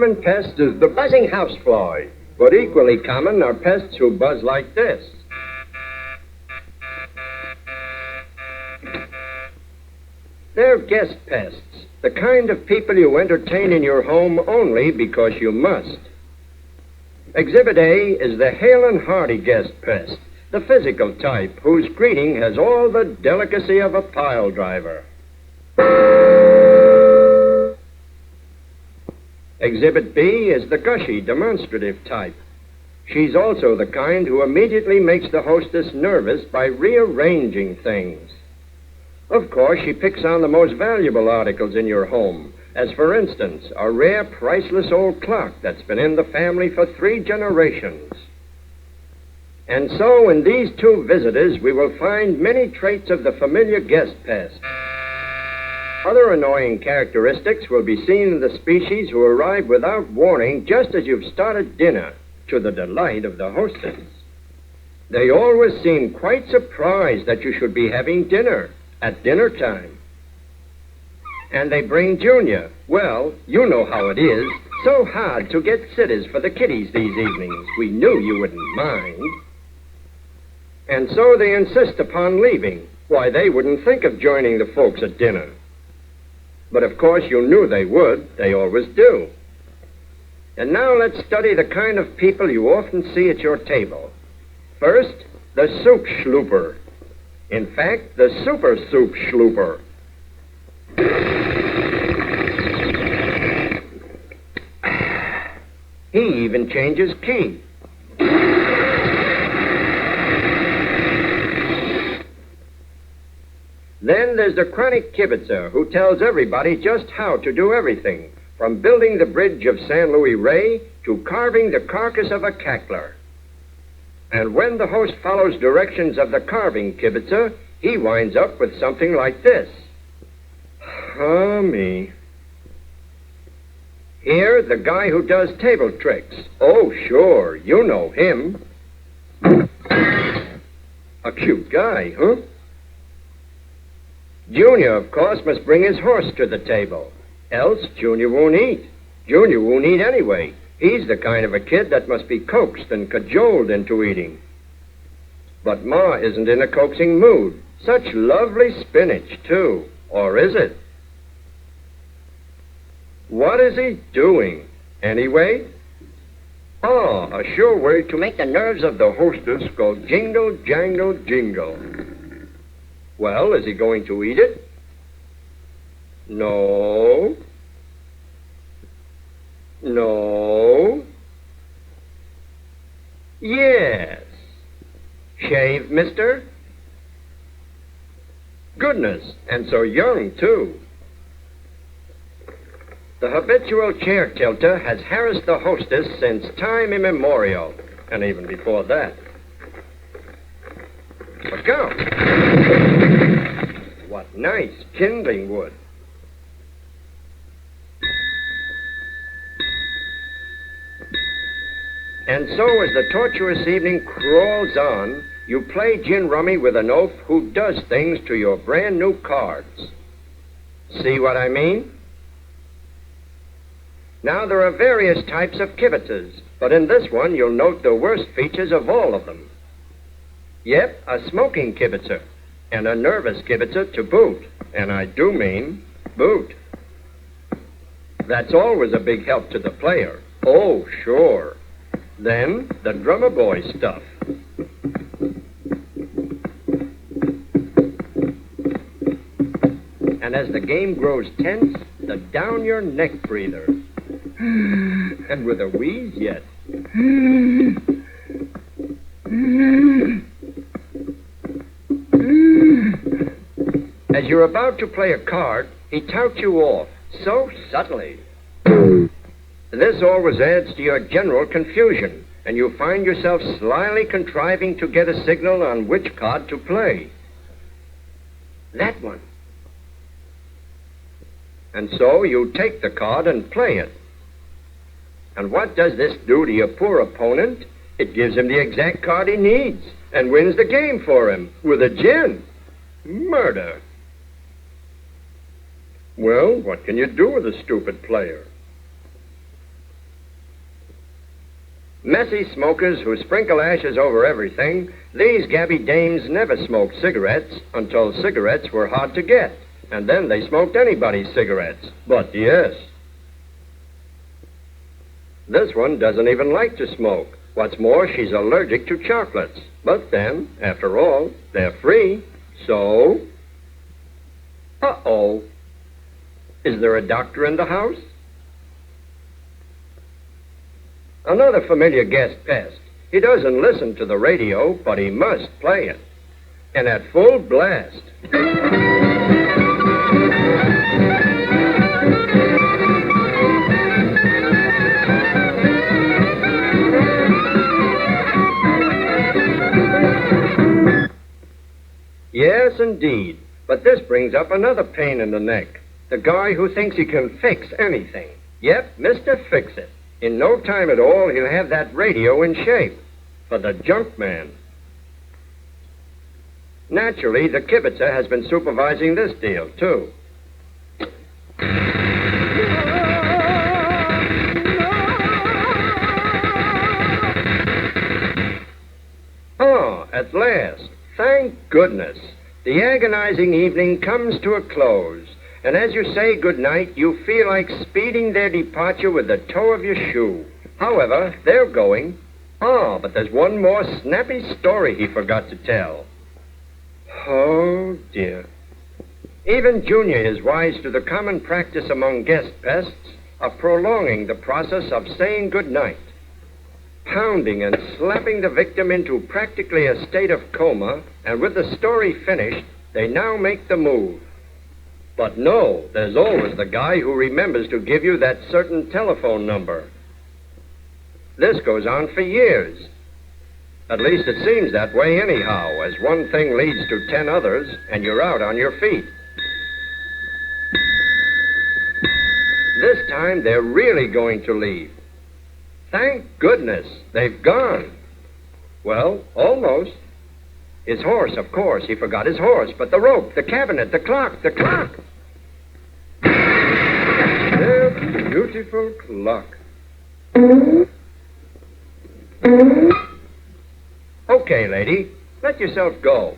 common pest is the buzzing housefly, but equally common are pests who buzz like this. They're guest pests, the kind of people you entertain in your home only because you must. Exhibit A is the hale and hearty guest pest, the physical type whose greeting has all the delicacy of a pile driver. Exhibit B is the gushy, demonstrative type. She's also the kind who immediately makes the hostess nervous by rearranging things. Of course, she picks on the most valuable articles in your home, as for instance, a rare, priceless old clock that's been in the family for 3 generations. And so, in these 2 visitors, we will find many traits of the familiar guest pest. Other annoying characteristics will be seen in the species who arrive without warning just as you've started dinner, to the delight of the hostess. They always seem quite surprised that you should be having dinner at dinner time. And they bring Junior. Well, you know how it is. So hard to get sitters for the kiddies these evenings. We knew you wouldn't mind. And so they insist upon leaving. Why, they wouldn't think of joining the folks at dinner. But of course you knew they would. They always do. And now let's study the kind of people you often see at your table. First, the soup schlooper. In fact, the super soup schlooper. He even changes key. Then there's the chronic kibitzer who tells everybody just how to do everything, from building the bridge of San Luis Rey to carving the carcass of a cackler. And when the host follows directions of the carving kibitzer, he winds up with something like this. Me. Here, the guy who does table tricks. Oh, sure, you know him. A cute guy, huh? Junior, of course, must bring his horse to the table. Else, Junior won't eat. Junior won't eat anyway. He's the kind of a kid that must be coaxed and cajoled into eating. But Ma isn't in a coaxing mood. Such lovely spinach, too. Or is it? What is he doing? Anyway? Oh, a sure way to make the nerves of the hostess go jingle, jangle, jingle. Well, is he going to eat it? No. No. Yes. Shave, mister? Goodness, and so young, too. The habitual chair tilter has harassed the hostess since time immemorial, and even before that. Look out! What nice kindling wood. And so as the tortuous evening crawls on, you play gin rummy with an oaf who does things to your brand new cards. See what I mean? Now, there are various types of kibitzers, but in this one you'll note the worst features of all of them. Yep, a smoking kibitzer, and a nervous kibitzer to boot, and I do mean boot. That's always a big help to the player. Oh, sure. Then, the drummer boy stuff. And as the game grows tense, the down-your-neck breather. And with a wheeze yet. As you're about to play a card, he touts you off, so subtly. This always adds to your general confusion, and you find yourself slyly contriving to get a signal on which card to play. That one. And so you take the card and play it. And what does this do to your poor opponent? It gives him the exact card he needs and wins the game for him with a gin. Murder. Well, what can you do with a stupid player? Messy smokers who sprinkle ashes over everything, these gabby dames never smoked cigarettes until cigarettes were hard to get. And then they smoked anybody's cigarettes. But yes. This one doesn't even like to smoke. What's more, she's allergic to chocolates. But then, after all, they're free. So... Uh-oh. Is there a doctor in the house? Another familiar guest pest. He doesn't listen to the radio, but he must play it. And at full blast. Yes, indeed. But this brings up another pain in the neck. The guy who thinks he can fix anything. Yep, Mr. Fix-It. In no time at all, he'll have that radio in shape. For the junk man. Naturally, the kibitzer has been supervising this deal, too. Oh, at last. Thank goodness. The agonizing evening comes to a close, and as you say goodnight, you feel like speeding their departure with the toe of your shoe. However, they're going. Oh, but there's one more snappy story he forgot to tell. Oh, dear. Even Junior is wise to the common practice among guest pests of prolonging the process of saying goodnight. Pounding and slapping the victim into practically a state of coma, and with the story finished, they now make the move. But no, there's always the guy who remembers to give you that certain telephone number. This goes on for years. At least it seems that way anyhow, as one thing leads to 10 others, and you're out on your feet. This time, they're really going to leave. Thank goodness, they've gone. Well, almost. His horse, of course. He forgot his horse. But the rope, the cabinet, the clock. Their beautiful clock. Okay, lady. Let yourself go.